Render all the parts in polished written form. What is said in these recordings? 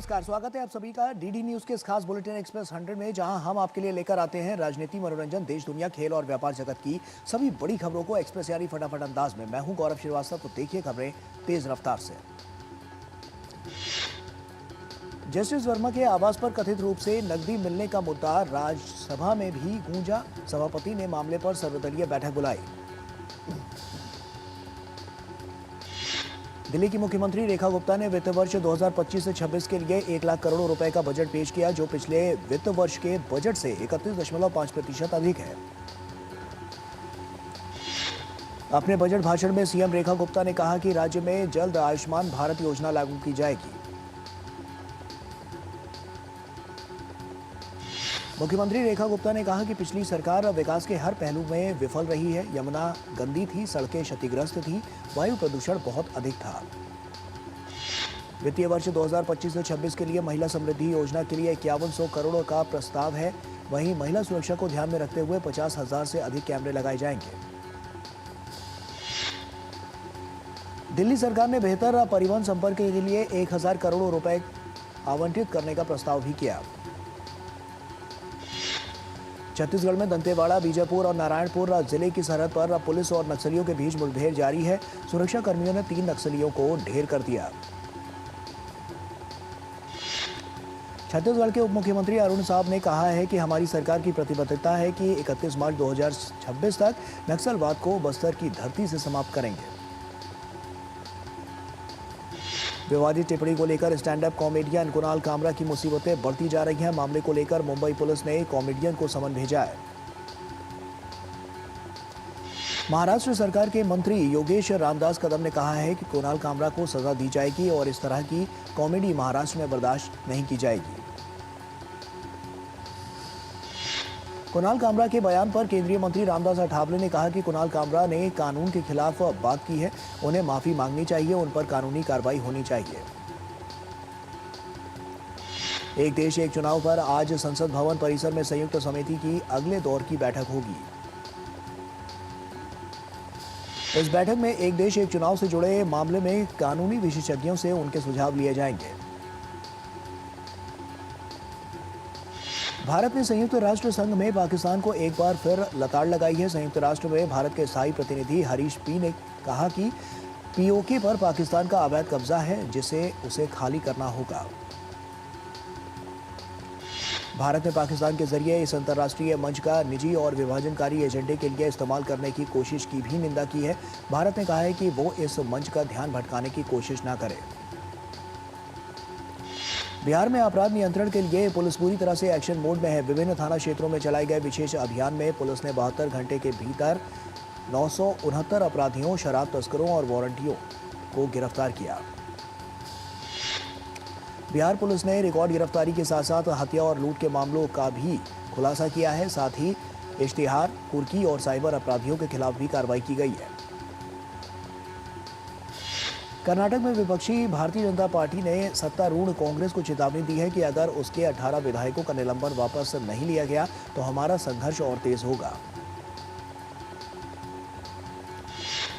नमस्कार, स्वागत है आप सभी का डीडी न्यूज के इस खास बुलेटिन एक्सप्रेस 100 में, जहां हम आपके लिए लेकर आते हैं राजनीति, मनोरंजन, देश दुनिया, खेल और व्यापार जगत की सभी बड़ी खबरों को एक्सप्रेस यानी फटाफट अंदाज में। मैं हूं गौरव श्रीवास्तव, तो देखिए खबरें तेज रफ्तार से। जस्टिस वर्मा के आवास पर कथित रूप से नकदी मिलने का मुद्दा राज्यसभा में भी गूंजा। सभापति ने मामले पर सर्वदलीय बैठक बुलाई। दिल्ली की मुख्यमंत्री रेखा गुप्ता ने वित्त वर्ष 2025 से 26 के लिए 1 लाख करोड़ रुपए का बजट पेश किया, जो पिछले वित्त वर्ष के बजट से 31.5% अधिक है। अपने बजट भाषण में सीएम रेखा गुप्ता ने कहा कि राज्य में जल्द आयुष्मान भारत योजना लागू की जाएगी। मुख्यमंत्री रेखा गुप्ता ने कहा कि पिछली सरकार विकास के हर पहलू में विफल रही है। यमुना गंदी थी, सड़कें क्षतिग्रस्त थी, वायु प्रदूषण बहुत अधिक था। वित्तीय वर्ष 2025 से 26 के लिए महिला समृद्धि योजना के लिए 5100 करोड़ का प्रस्ताव है। वहीं महिला सुरक्षा को ध्यान में रखते हुए 50,000 से अधिक कैमरे लगाए जाएंगे। दिल्ली सरकार ने बेहतर परिवहन संपर्क के लिए 1000 करोड़ रुपए आवंटित करने का प्रस्ताव भी किया। छत्तीसगढ़ में दंतेवाड़ा, बीजापुर और नारायणपुर जिले की सरहद पर पुलिस और नक्सलियों के बीच मुठभेड़ जारी है। सुरक्षा कर्मियों ने 3 नक्सलियों को ढेर कर दिया। छत्तीसगढ़ के उप मुख्यमंत्री अरुण साव ने कहा है कि हमारी सरकार की प्रतिबद्धता है कि 31 मार्च 2026 तक नक्सलवाद को बस्तर की धरती से समाप्त करेंगे। विवादित टिप्पणी को लेकर stand up comedian Kunal Kamra की मुसीबतें बढ़ती जा रही हैं। मामले को लेकर मुंबई पुलिस ने कॉमेडियन को समन भेजा है। महाराष्ट्र सरकार के मंत्री योगेश रामदास कदम ने कहा है कि कुणाल कामरा को सजा दी जाएगी और इस तरह की कॉमेडी महाराष्ट्र में बर्दाश्त नहीं की जाएगी। कुणाल कामरा के बयान पर केंद्रीय मंत्री रामदास अठावले ने कहा कि कुणाल कामरा ने कानून के खिलाफ बात की है, उन्हें माफी मांगनी चाहिए, उन पर कानूनी कार्रवाई होनी चाहिए। एक देश एक चुनाव पर आज संसद भवन परिसर में संयुक्त समिति की अगले दौर की बैठक होगी। इस बैठक में एक देश एक चुनाव से जुड़े मामले में कानूनी विशेषज्ञों से उनके सुझाव लिए जाएंगे। भारत ने संयुक्त राष्ट्र संघ में पाकिस्तान को एक बार फिर लताड़ लगाई है। संयुक्त राष्ट्र में भारत के स्थायी प्रतिनिधि हरीश पी ने कहा कि पीओके पर पाकिस्तान का अवैध कब्जा है, जिसे उसे खाली करना होगा। भारत ने पाकिस्तान के जरिए इस अंतर्राष्ट्रीय मंच का निजी और विभाजनकारी एजेंडे के लिए इस्तेमाल करने की कोशिश की भी निंदा की है। भारत ने कहा है कि वो इस मंच का ध्यान भटकाने की कोशिश न करे। बिहार में अपराध नियंत्रण के लिए पुलिस पूरी तरह से एक्शन मोड में है। विभिन्न थाना क्षेत्रों में चलाए गए विशेष अभियान में पुलिस ने 72 घंटे के भीतर 969 अपराधियों, शराब तस्करों और वारंटियों को गिरफ्तार किया। बिहार पुलिस ने रिकॉर्ड गिरफ्तारी के साथ साथ हत्या और लूट के मामलों का भी खुलासा किया है। साथ ही इश्तिहार, कुर्की और साइबर अपराधियों के खिलाफ भी कार्रवाई की गई है। कर्नाटक में विपक्षी भारतीय जनता पार्टी ने सत्तारूढ़ कांग्रेस को चेतावनी दी है कि अगर उसके 18 विधायकों का निलंबन वापस नहीं लिया गया तो हमारा संघर्ष और तेज होगा।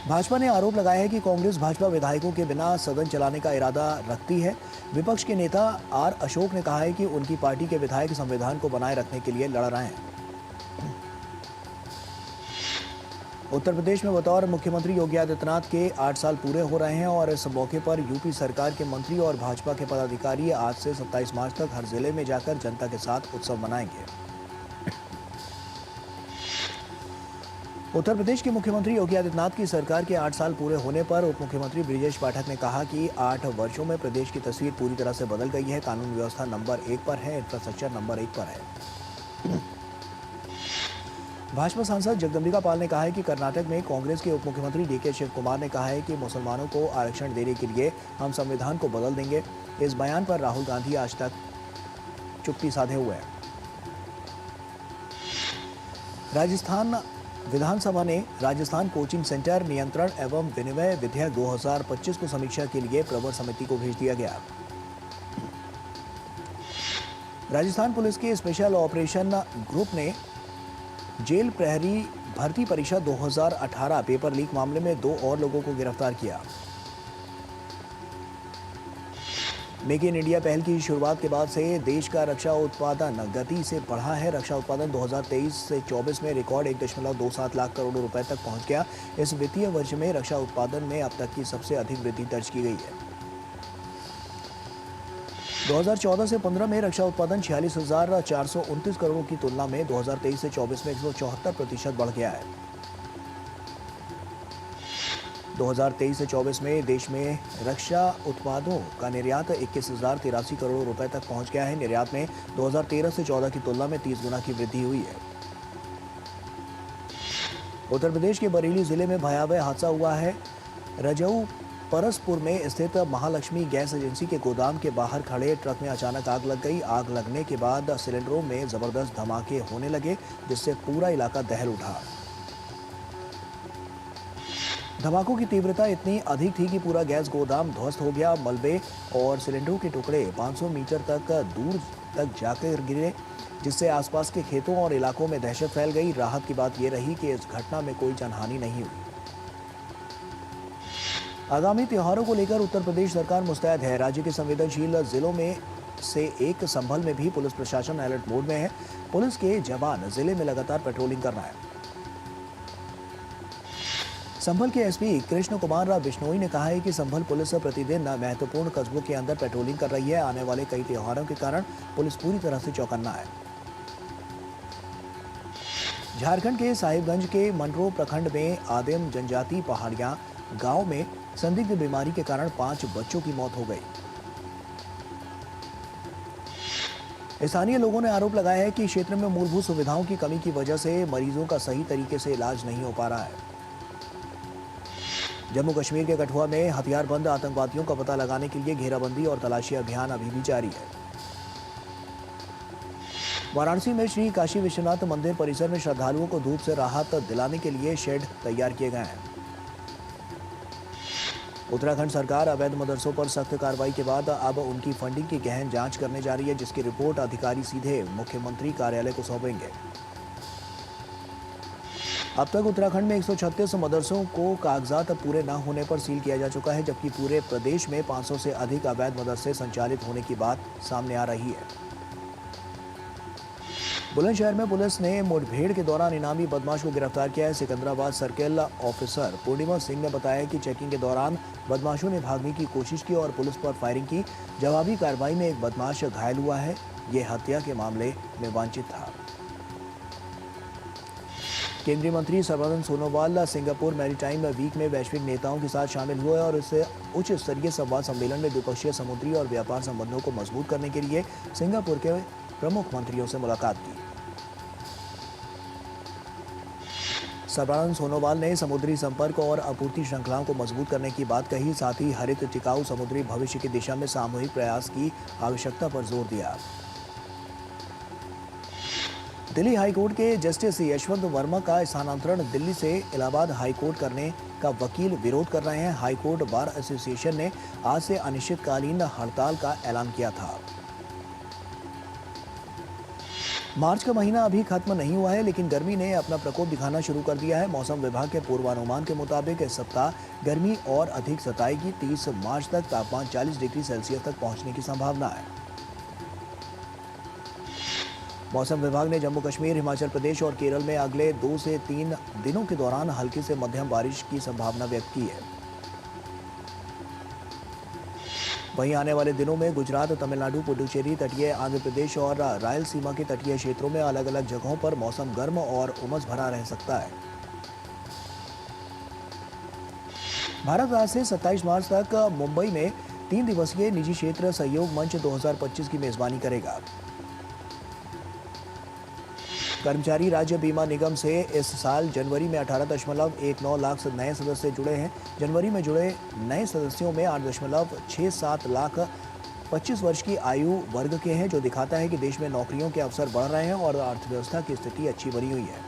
भाजपा ने आरोप लगाया है कि कांग्रेस भाजपा विधायकों के बिना सदन चलाने का इरादा रखती है। विपक्ष के नेता आर अशोक ने कहा है कि उनकी पार्टी के विधायक संविधान को बनाए रखने के लिए लड़ रहे हैं। उत्तर प्रदेश में बतौर मुख्यमंत्री योगी आदित्यनाथ के 8 साल पूरे हो रहे हैं और इस मौके पर यूपी सरकार के मंत्री और भाजपा के पदाधिकारी आज से 27 मार्च तक हर जिले में जाकर जनता के साथ उत्सव मनाएंगे। उत्तर प्रदेश के मुख्यमंत्री योगी आदित्यनाथ की सरकार के 8 साल पूरे होने पर उप मुख्यमंत्री ब्रिजेश पाठक ने कहा कि 8 वर्षों में प्रदेश की तस्वीर पूरी तरह से बदल गई है। कानून व्यवस्था नंबर 1 पर है, इंफ्रास्ट्रक्चर नंबर 1 पर है। भाजपा सांसद जगदम्बिका पाल ने कहा है कि कर्नाटक में कांग्रेस के उप मुख्यमंत्री डीके शिव कुमार ने कहा है कि मुसलमानों को आरक्षण देने के लिए हम संविधान को बदल देंगे। इस बयान पर राहुल गांधी आज तक चुप्पी साधे हुए हैं। राजस्थान विधानसभा ने राजस्थान कोचिंग सेंटर नियंत्रण एवं विनिमय विधेयक 2025 को समीक्षा के लिए प्रवर समिति को भेज दिया गया। राजस्थान पुलिस के स्पेशल ऑपरेशन ग्रुप ने जेल प्रहरी भर्ती परीक्षा 2018 पेपर लीक मामले में 2 और लोगों को गिरफ्तार किया। मेक इन इंडिया पहल की शुरुआत के बाद से देश का रक्षा उत्पादन गति से बढ़ा है। रक्षा उत्पादन 2023 से 24 में रिकॉर्ड 1.27 लाख करोड़ रुपए तक पहुंच गया। इस वित्तीय वर्ष में रक्षा उत्पादन में अब तक की सबसे अधिक वृद्धि दर्ज की गई है। 2014 से 15 में रक्षा उत्पादन 46,429 करोड़ की तुलना में 2023 से 24 में 174% बढ़ गया है। 2023 से 24 में देश में रक्षा उत्पादों का निर्यात 21,083 करोड़ रुपए तक पहुंच गया है। निर्यात में 2013 से 14 की तुलना में 30 गुना की वृद्धि हुई है। उत्तर प्रदेश के बरेली जिले में भयावह हादसा हुआ है। रजऊ परसपुर में स्थित महालक्ष्मी गैस एजेंसी के गोदाम के बाहर खड़े ट्रक में अचानक आग लग गई। आग लगने के बाद सिलेंडरों में जबरदस्त धमाके होने लगे, जिससे पूरा इलाका दहल उठा। धमाकों की तीव्रता इतनी अधिक थी कि पूरा गैस गोदाम ध्वस्त हो गया। मलबे और सिलेंडरों के टुकड़े 500 मीटर तक दूर तक जाकर गिरे, जिससे आसपास के खेतों और इलाकों में दहशत फैल गई। राहत की बात यह रही कि इस घटना में कोई जानहानि नहीं हुई। आगामी त्योहारों को लेकर उत्तर प्रदेश सरकार मुस्तैद है। राज्य के संवेदनशील जिलों में से एक संभल में भी पुलिस प्रशासन अलर्ट मोड में है। पुलिस के जवान जिले में लगातार पेट्रोलिंग कर रहे हैं। संभल के एसपी कृष्ण कुमार बिश्नोई ने कहा है कि संभल पुलिस प्रतिदिन महत्वपूर्ण कस्बों के अंदर पेट्रोलिंग कर रही है। आने वाले कई त्योहारों के कारण पुलिस पूरी तरह से चौकन्ना है। झारखंड के साहिबगंज के मंडरो प्रखंड में आदिम जनजाति पहाड़ियां गांव में संदिग्ध बीमारी के कारण 5 बच्चों की मौत हो गई। स्थानीय लोगों ने आरोप लगाया है कि क्षेत्र में मूलभूत सुविधाओं की कमी की वजह से मरीजों का सही तरीके से इलाज नहीं हो पा रहा है। जम्मू कश्मीर के कठुआ में हथियारबंद आतंकवादियों का पता लगाने के लिए घेराबंदी और तलाशी अभियान अभी भी जारी है। वाराणसी में श्री काशी विश्वनाथ मंदिर परिसर में श्रद्धालुओं को धूप से राहत दिलाने के लिए शेड तैयार किए गए हैं। उत्तराखंड सरकार अवैध मदरसों पर सख्त कार्रवाई के बाद अब उनकी फंडिंग की गहन जांच करने जा रही है, जिसकी रिपोर्ट अधिकारी सीधे मुख्यमंत्री कार्यालय को सौंपेंगे। अब तक उत्तराखंड में 136 मदरसों को कागजात पूरे न होने पर सील किया जा चुका है, जबकि पूरे प्रदेश में 500 से अधिक अवैध मदरसे संचालित होने की बात सामने आ रही है। बुलंदशहर में पुलिस ने मुठभेड़ के दौरान इनामी बदमाश को गिरफ्तार किया है। सिकंदराबाद सर्किल ऑफिसर पूर्णिमा सिंह ने बताया कि चेकिंग के दौरान बदमाशों ने भागने की कोशिश की और पुलिस पर फायरिंग की। जवाबी कार्रवाई में एक बदमाश घायल हुआ है। ये हत्या के मामले में वांछित था। केंद्रीय मंत्री Sarbananda Sonowal Singapore Maritime Week में वैश्विक नेताओं के साथ शामिल हुए और इस उच्च स्तरीय संवाद सम्मेलन में द्विपक्षीय समुद्री और व्यापार संबंधों को मजबूत करने के लिए सिंगापुर के प्रमुख मंत्रियों से मुलाकात की। सर्बानंद सोनोवाल ने समुद्री संपर्क और आपूर्ति श्रृंखलाओं को मजबूत करने की बात कही। साथ ही हरित टिकाऊ समुद्री भविष्य की दिशा में सामूहिक प्रयास की आवश्यकता पर जोर दिया। दिल्ली हाईकोर्ट के जस्टिस यशवंत वर्मा का स्थानांतरण दिल्ली से इलाहाबाद हाईकोर्ट करने का वकील विरोध कर रहे हैं। हाईकोर्ट बार एसोसिएशन ने आज से अनिश्चितकालीन हड़ताल का ऐलान किया था। मार्च का महीना अभी खत्म नहीं हुआ है, लेकिन गर्मी ने अपना प्रकोप दिखाना शुरू कर दिया है। मौसम विभाग के पूर्वानुमान के मुताबिक इस सप्ताह गर्मी और अधिक सताएगी। 30 मार्च तक तापमान 40 डिग्री सेल्सियस तक पहुंचने की संभावना है। मौसम विभाग ने जम्मू कश्मीर, हिमाचल प्रदेश और केरल में अगले 2 से 3 दिनों के दौरान हल्की से मध्यम बारिश की संभावना व्यक्त की है। वहीं आने वाले दिनों में गुजरात, तमिलनाडु, पुडुचेरी, तटीय आंध्र प्रदेश और रायलसीमा के तटीय क्षेत्रों में अलग अलग जगहों पर मौसम गर्म और उमस भरा रह सकता है। भारत आज से 27 मार्च तक मुंबई में 3 दिवसीय निजी क्षेत्र सहयोग मंच 2025 की मेजबानी करेगा। कर्मचारी राज्य बीमा निगम से इस साल जनवरी में 18.19 लाख नए सदस्य जुड़े हैं। जनवरी में जुड़े नए सदस्यों में 8.67 लाख 25 वर्ष की आयु वर्ग के हैं, जो दिखाता है कि देश में नौकरियों के अवसर बढ़ रहे हैं और अर्थव्यवस्था की स्थिति अच्छी बनी हुई है।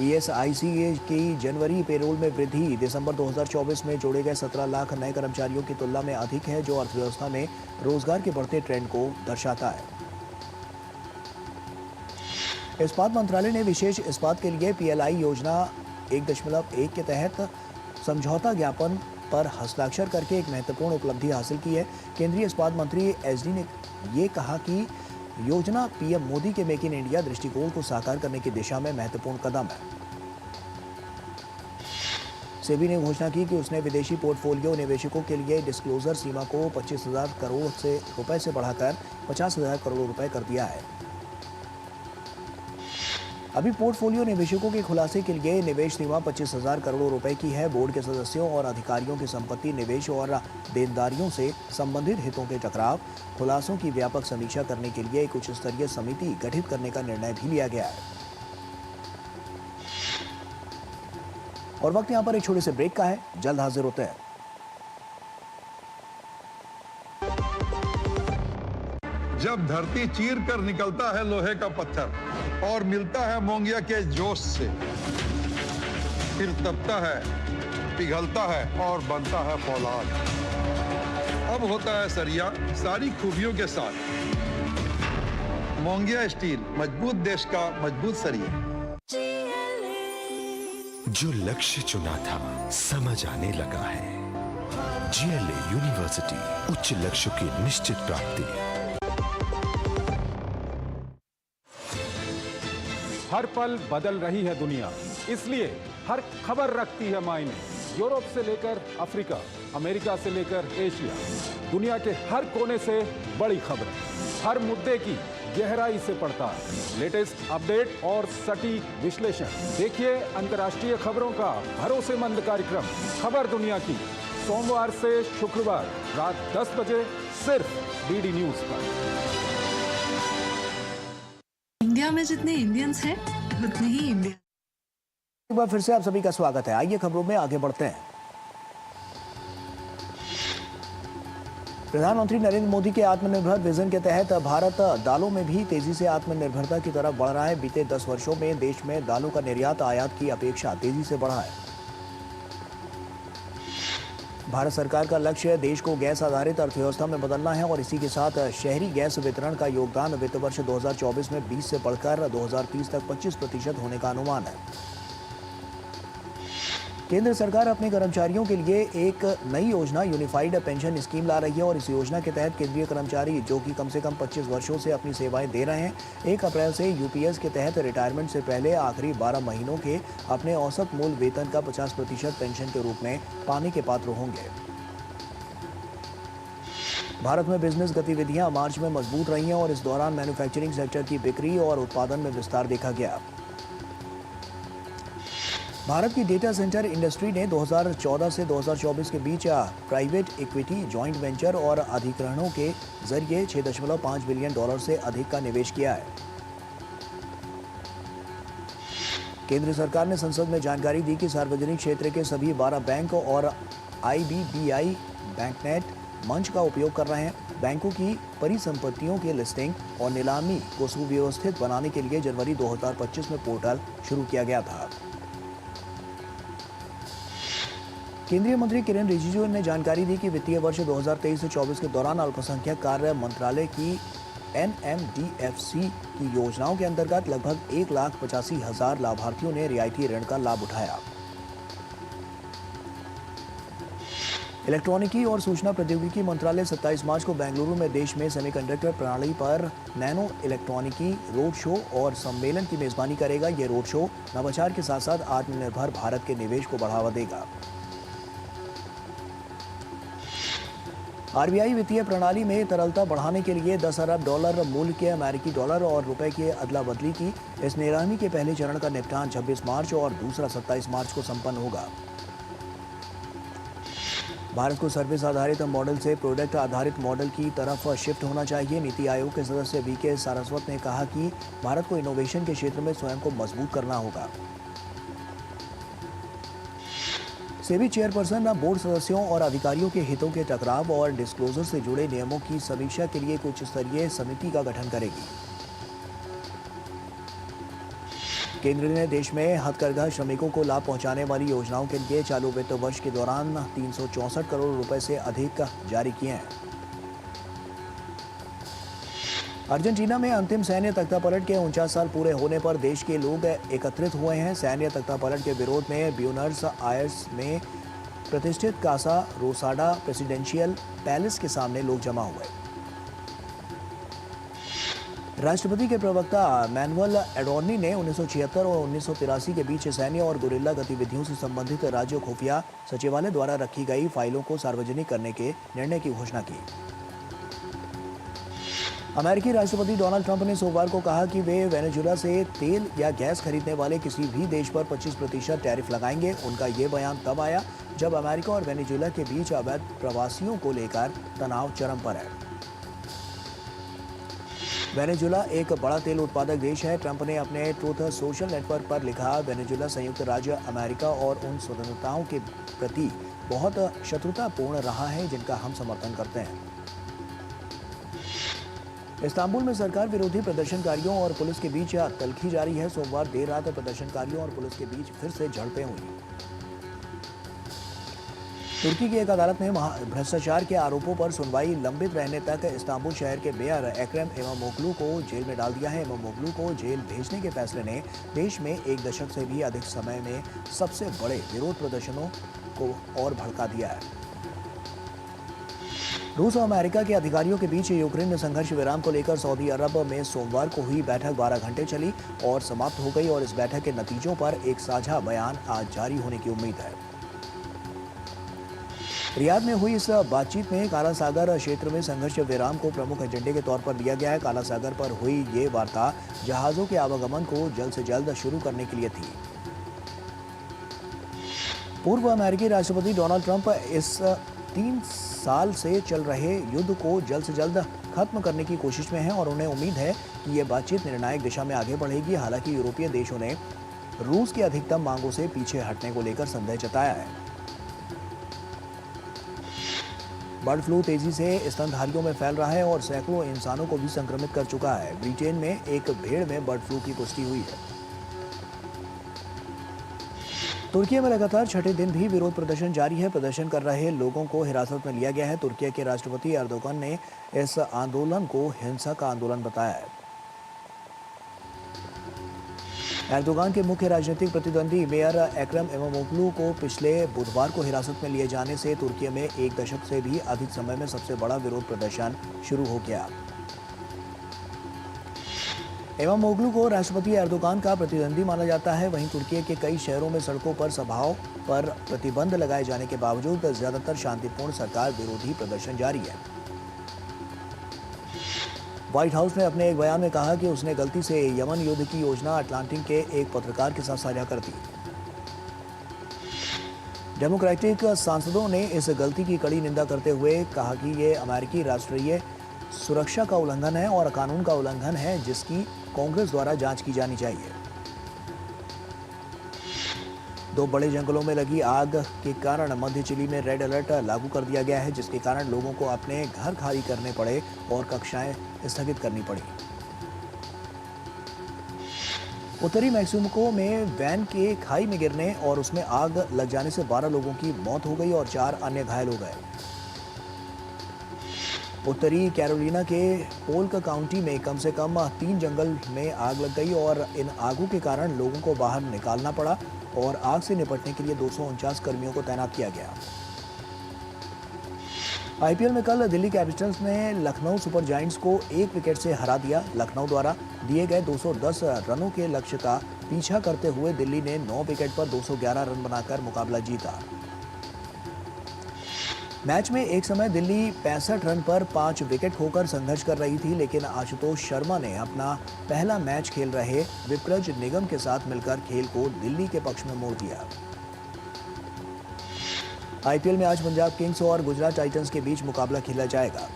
ESIC की जनवरी पेरोल में वृद्धि दिसंबर 2024 में जोड़े गए 17 लाख नए कर्मचारियों की तुलना में अधिक है, जो अर्थव्यवस्था में रोजगार के बढ़ते ट्रेंड को दर्शाता है। इस्पात मंत्रालय ने विशेष इस्पात के लिए PLI योजना 1.1 के तहत समझौता ज्ञापन पर हस्ताक्षर करके एक महत्वपूर्ण उपलब्धि हासिल की है। केंद्रीय इस्पात मंत्री एसडी ने ये कहा कि योजना पीएम मोदी के मेक इन इंडिया दृष्टिकोण को साकार करने की दिशा में महत्वपूर्ण कदम है। सेबी ने घोषणा की कि उसने विदेशी पोर्टफोलियो निवेशकों के लिए डिस्क्लोजर सीमा को 25,000 करोड़ रुपए से बढ़ाकर 50,000 करोड़ रुपए कर दिया है। अभी पोर्टफोलियो निवेशकों के खुलासे के लिए निवेश सीमा 25,000 करोड़ रुपए की है। बोर्ड के सदस्यों और अधिकारियों की संपत्ति, निवेश और देनदारियों से संबंधित हितों के टकराव, खुलासों की व्यापक समीक्षा करने के लिए एक उच्च स्तरीय समिति गठित करने का निर्णय भी लिया गया है। और वक्त यहाँ पर एक छोटे से ब्रेक का है, जल्द हाजिर होते हैं। जब धरती चीर कर निकलता है लोहे का पत्थर और मिलता है मोंगिया के जोश से, फिर तपता है, पिघलता है और बनता है फौलाद। अब होता है सरिया सारी खूबियों के साथ। मोंगिया स्टील, मजबूत देश का मजबूत सरिया। जो लक्ष्य चुना था समझ आने लगा है। जीएलए यूनिवर्सिटी, उच्च लक्ष्य की निश्चित प्राप्ति। हर पल बदल रही है दुनिया, इसलिए हर खबर रखती है मायने। यूरोप से लेकर अफ्रीका, अमेरिका से लेकर एशिया, दुनिया के हर कोने से बड़ी खबरें, हर मुद्दे की गहराई से पड़ताल, लेटेस्ट अपडेट और सटीक विश्लेषण। देखिए अंतर्राष्ट्रीय खबरों का भरोसेमंद कार्यक्रम खबर दुनिया की, सोमवार से शुक्रवार रात 10 बजे सिर्फ डीडी न्यूज पर। इंडिया में जितने इंडियंस हैं उतने ही इंडिया। एक बार फिर से आप सभी का स्वागत है। आइए खबरों में आगे बढ़ते हैं। प्रधानमंत्री नरेंद्र मोदी के आत्मनिर्भर विजन के तहत भारत दालों में भी तेजी से आत्मनिर्भरता की तरफ बढ़ रहा है। बीते 10 वर्षों में देश में दालों का निर्यात आयात की अपेक्षा तेजी से बढ़ा है। भारत सरकार का लक्ष्य देश को गैस आधारित अर्थव्यवस्था में बदलना है और इसी के साथ शहरी गैस वितरण का योगदान वित्त वर्ष 2024 में 20 से बढ़कर 2030 तक 25% होने का अनुमान है। केंद्र सरकार अपने कर्मचारियों के लिए एक नई योजना यूनिफाइड पेंशन स्कीम ला रही है और इस योजना के तहत केंद्रीय कर्मचारी जो कि कम से कम 25 वर्षों से अपनी सेवाएं दे रहे हैं, 1 अप्रैल से यूपीएस के तहत रिटायरमेंट से पहले आखिरी 12 महीनों के अपने औसत मूल वेतन का 50% पेंशन के रूप में पाने के पात्र होंगे। भारत में बिजनेस गतिविधियां मार्च में मजबूत रही हैं और इस दौरान मैन्युफैक्चरिंग सेक्टर की बिक्री और उत्पादन में विस्तार देखा गया। भारत की डेटा सेंटर इंडस्ट्री ने 2014 से 2024 के बीच प्राइवेट इक्विटी, जॉइंट वेंचर और अधिग्रहणों के जरिए $6.5 बिलियन से अधिक का निवेश किया है। केंद्र सरकार ने संसद में जानकारी दी कि सार्वजनिक क्षेत्र के सभी 12 बैंक और आईबीबीआई बैंकनेट मंच का उपयोग कर रहे हैं। बैंकों की परिसंपत्तियों की लिस्टिंग और नीलामी को सुव्यवस्थित बनाने के लिए जनवरी 2025 में पोर्टल शुरू किया गया था। केंद्रीय मंत्री किरेन रिजिजू ने जानकारी दी कि वित्तीय वर्ष 2023 से 24 के दौरान अल्पसंख्यक कार्य मंत्रालय की एनएमडीएफसी की योजनाओं के अंतर्गत लगभग 1,85,000 लाभार्थियों ने रियायती ऋण का लाभ उठाया। इलेक्ट्रॉनिकी और सूचना प्रौद्योगिकी मंत्रालय 27 मार्च को बेंगलुरु में देश में सेमीकंडक्टर प्रणाली पर नैनो इलेक्ट्रॉनिकी रोड शो और सम्मेलन की मेजबानी करेगा। ये रोड शो नवाचार के साथ साथ आत्मनिर्भर भारत के निवेश को बढ़ावा देगा। आरबीआई वित्तीय प्रणाली में तरलता बढ़ाने के लिए $10 अरब मूल्य के अमेरिकी डॉलर और रुपए की अदला बदली की। इस नीलामी के पहले चरण का निपटान 26 मार्च और दूसरा 27 मार्च को संपन्न होगा। भारत को सर्विस आधारित मॉडल से प्रोडक्ट आधारित मॉडल की तरफ शिफ्ट होना चाहिए। नीति आयोग के सदस्य वीके सारस्वत ने कहा कि भारत को इनोवेशन के क्षेत्र में स्वयं को मजबूत करना होगा। सेबी चेयरपर्सन बोर्ड सदस्यों और अधिकारियों के हितों के टकराव और डिस्क्लोजर से जुड़े नियमों की समीक्षा के लिए एक उच्च स्तरीय समिति का गठन करेगी। केंद्र ने देश में हथकरघा श्रमिकों को लाभ पहुंचाने वाली योजनाओं के लिए चालू वित्त वर्ष के दौरान 364 करोड़ रुपए से अधिक जारी किए हैं। अर्जेंटीना में अंतिम सैन्य तख्तापलट के 49 साल पूरे होने पर देश के लोग एकत्रित हुए हैं। सैन्य तख्तापलट के विरोध में ब्यूनर्स आयर्स में प्रतिष्ठित कासा रोसाडा प्रेसिडेंशियल पैलेस के सामने लोग जमा हुए। राष्ट्रपति के प्रवक्ता मैनुअल एडोर्नी ने 1976 और 1983 के बीच सैन्य और गुरिल्ला गतिविधियों से संबंधित राज्य खुफिया सचिवालय द्वारा रखी गई फाइलों को सार्वजनिक करने के निर्णय की घोषणा की। अमेरिकी राष्ट्रपति डोनाल्ड ट्रंप ने सोमवार को कहा कि वे वेनेजुएला से तेल या गैस खरीदने वाले किसी भी देश पर 25% टैरिफ लगाएंगे। उनका ये बयान तब आया जब अमेरिका और वेनेजुएला के बीच अवैध प्रवासियों को लेकर तनाव चरम पर है। वेनेजुएला एक बड़ा तेल उत्पादक देश है। ट्रंप ने अपने ट्रूथ सोशल नेटवर्क पर लिखा, वेनेजुएला संयुक्त राज्य अमेरिका और उन स्वतंत्रताओं के प्रति बहुत शत्रुतापूर्ण रहा है जिनका हम समर्थन करते हैं। इस्तांबुल में सरकार विरोधी प्रदर्शनकारियों और पुलिस के बीच तल्खी जारी है। सोमवार देर रात प्रदर्शनकारियों और पुलिस के बीच फिर से झड़पें हुई। तुर्की की एक अदालत ने भ्रष्टाचार के आरोपों पर सुनवाई लंबित रहने तक इस्तांबुल शहर के मेयर एक्रम इमामोग्लू को जेल में डाल दिया है। इमामोग्लू को जेल भेजने के फैसले ने देश में एक दशक से भी अधिक समय में सबसे बड़े विरोध प्रदर्शनों को और भड़का दिया है। रूस और अमेरिका के अधिकारियों के बीच यूक्रेन में संघर्ष विराम को लेकर सऊदी अरब में सोमवार को हुई बैठक 12 घंटे चली और समाप्त हो गई और इस बैठक के नतीजों पर एक साझा बयान आज जारी होने की उम्मीद है। रियाद में हुई इस बातचीत में काला सागर क्षेत्र में संघर्ष विराम को प्रमुख एजेंडे के तौर पर लिया गया है। काला सागर पर हुई ये वार्ता जहाजों के आवागमन को जल्द से जल्द शुरू करने के लिए थी। पूर्व अमेरिकी राष्ट्रपति डोनाल्ड ट्रंप इस 3 साल से चल रहे युद्ध को जल्द से जल्द खत्म करने की कोशिश में हैं और उन्हें उम्मीद है कि यह बातचीत निर्णायक दिशा में आगे बढ़ेगी। हालांकि यूरोपीय देशों ने रूस की अधिकतम मांगों से पीछे हटने को लेकर संदेह जताया है। बर्ड फ्लू तेजी से स्तनधारियों में फैल रहा है और सैकड़ों इंसानों को भी संक्रमित कर चुका है। ब्रिटेन में एक भेड़ में बर्ड फ्लू की पुष्टि हुई है। तुर्की में लगातार छठे दिन भी विरोध प्रदर्शन जारी है। प्रदर्शन कर रहे लोगों को हिरासत में लिया गया है। तुर्की के राष्ट्रपति एर्दोगन ने इस आंदोलन को हिंसा का आंदोलन बताया है। एर्दोगन के मुख्य राजनीतिक प्रतिद्वंदी मेयर एक्रम इमामोग्लू को पिछले बुधवार को हिरासत में लिए जाने से तुर्की में एक दशक से भी अधिक समय में सबसे बड़ा विरोध प्रदर्शन शुरू हो गया। इमामोग्लू को राष्ट्रपति एर्दोगन का प्रतिद्वंदी माना जाता है। वहीं तुर्की के कई शहरों में सड़कों पर सभाओं पर प्रतिबंध लगाए जाने के बावजूद ज्यादातर शांतिपूर्ण सरकार विरोधी प्रदर्शन जारी है। व्हाइट हाउस ने अपने एक बयान में कहा कि उसने गलती से यमन युद्ध की योजना अटलांटिक के एक पत्रकार के साथ साझा कर दी। डेमोक्रेटिक सांसदों ने इस गलती की कड़ी निंदा करते हुए कहा कि ये अमेरिकी राष्ट्रीय सुरक्षा का उल्लंघन है और कानून का उल्लंघन है जिसकी कांग्रेस द्वारा जांच की जानी चाहिए। 2 बड़े जंगलों में लगी आग के कारण मध्य चिली में रेड अलर्ट लागू कर दिया गया है, जिसके कारण लोगों को अपने घर खाली करने पड़े और कक्षाएं स्थगित करनी पड़ी। उत्तरी मैक्सिको में वैन के खाई में गिरने और उसमें आग लग जाने से 12 लोगों की मौत हो गई और 4 अन्य घायल हो गए। उत्तरी कैरोलिना के पोल्क काउंटी में कम से कम 3 जंगल में आग लग गई और इन आगों के कारण लोगों को बाहर निकालना पड़ा और आग से निपटने के लिए 249 कर्मियों को तैनात किया गया। आईपीएल में कल दिल्ली कैपिटल्स ने लखनऊ सुपर जायंट्स को 1 विकेट से हरा दिया। लखनऊ द्वारा दिए गए 210 रनों के लक्ष्य का पीछा करते हुए दिल्ली ने 9 विकेट पर 211 रन बनाकर मुकाबला जीता। मैच में एक समय दिल्ली 65 रन पर 5 विकेट खोकर संघर्ष कर रही थी, लेकिन आशुतोष शर्मा ने अपना पहला मैच खेल रहे विप्रज निगम के साथ मिलकर खेल को दिल्ली के पक्ष में मोड़ दिया। आईपीएल में आज पंजाब किंग्स और गुजरात टाइटंस के बीच मुकाबला खेला जाएगा।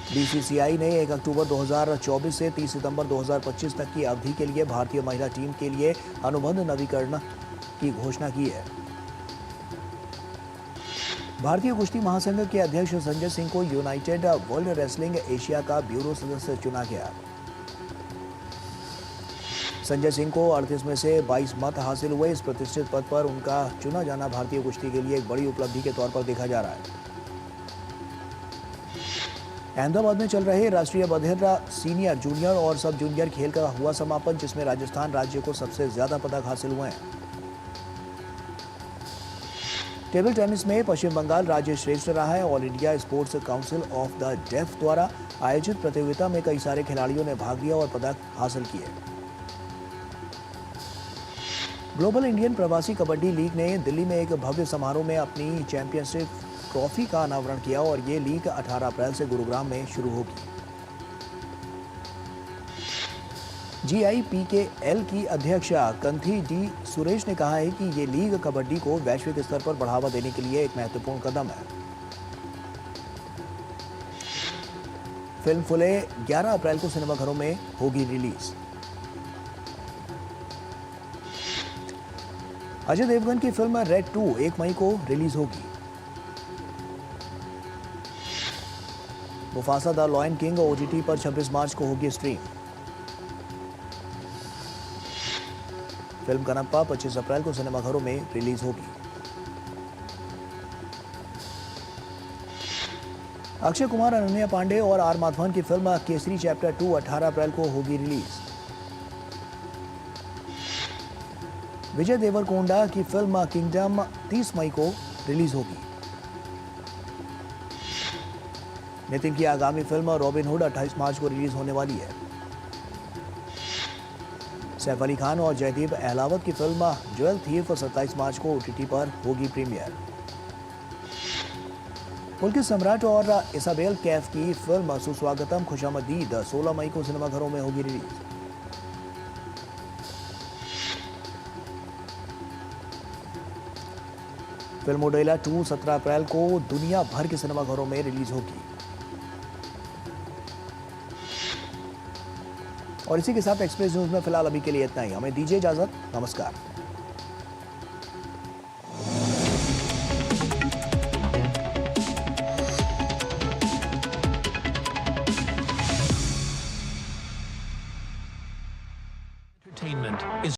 बीसीसीआई ने 1 अक्टूबर 2024 से 30 सितंबर 2025 तक की अवधि के लिए भारतीय महिला टीम के लिए अनुबंध नवीकरण की घोषणा की है। भारतीय कुश्ती महासंघ के अध्यक्ष संजय सिंह को यूनाइटेड वर्ल्ड रेसलिंग एशिया का ब्यूरो सदस्य चुना गया। संजय सिंह को 38 में से 22 मत हासिल हुए। इस प्रतिष्ठित पद पर उनका चुना जाना भारतीय कुश्ती के लिए एक बड़ी उपलब्धि के तौर पर देखा जा रहा है। अहमदाबाद में चल रहे राष्ट्रीय बधिर सीनियर, जूनियर और सब जूनियर खेल का हुआ समापन, जिसमें राजस्थान राज्य को सबसे ज्यादा पदक हासिल हुए हैं। टेबल टेनिस में पश्चिम बंगाल राज्य श्रेष्ठ रहा है। All India Sports Council of the Deaf द्वारा आयोजित प्रतियोगिता में कई सारे खिलाड़ियों ने भाग लिया और पदक हासिल किए। ग्लोबल इंडियन प्रवासी कबड्डी लीग ने दिल्ली में एक भव्य समारोह में अपनी चैंपियनशिप ट्रॉफी का अनावरण किया और ये लीग 18 अप्रैल से गुरुग्राम में शुरू होगी। GIPKL की अध्यक्षा कंथी डी सुरेश ने कहा है कि ये लीग कबड्डी को वैश्विक स्तर पर बढ़ावा देने के लिए एक महत्वपूर्ण कदम है। फिल्म फुले 11 अप्रैल को सिनेमाघरों में होगी रिलीज। अजय देवगन की फिल्म रेड 2 1 मई को रिलीज होगी। Mufasa the lion king OTT पर 26 मार्च को होगी स्ट्रीम। फिल्म कनप्पा 25 अप्रैल को सिनेमाघरों में रिलीज होगी। अक्षय कुमार, अनन्या पांडे और आर माधवन की फिल्म केसरी चैप्टर 2 18 अप्रैल को होगी रिलीज। विजय देवरकोंडा की फिल्म किंगडम 30 मई को रिलीज होगी। नितिन की आगामी फिल्म रॉबिन हुड 28 मार्च को रिलीज होने वाली है। सैफ अली खान और जयदीप अहलावत की फिल्म ज्वेल थीफ 27 मार्च को OTT पर होगी प्रीमियर। पुलकित सम्राट और इसाबेल कैफ की फिल्म सुस्वागतम खुशामदीद 16 मई को सिनेमाघरों में होगी रिलीज। फिल्म ओडेला 2 17 अप्रैल को दुनिया भर के सिनेमाघरों में रिलीज होगी। और इसी के साथ एक्सप्रेस न्यूज में फिलहाल अभी के लिए इतना ही। हमें दीजिए इजाजत। नमस्कार।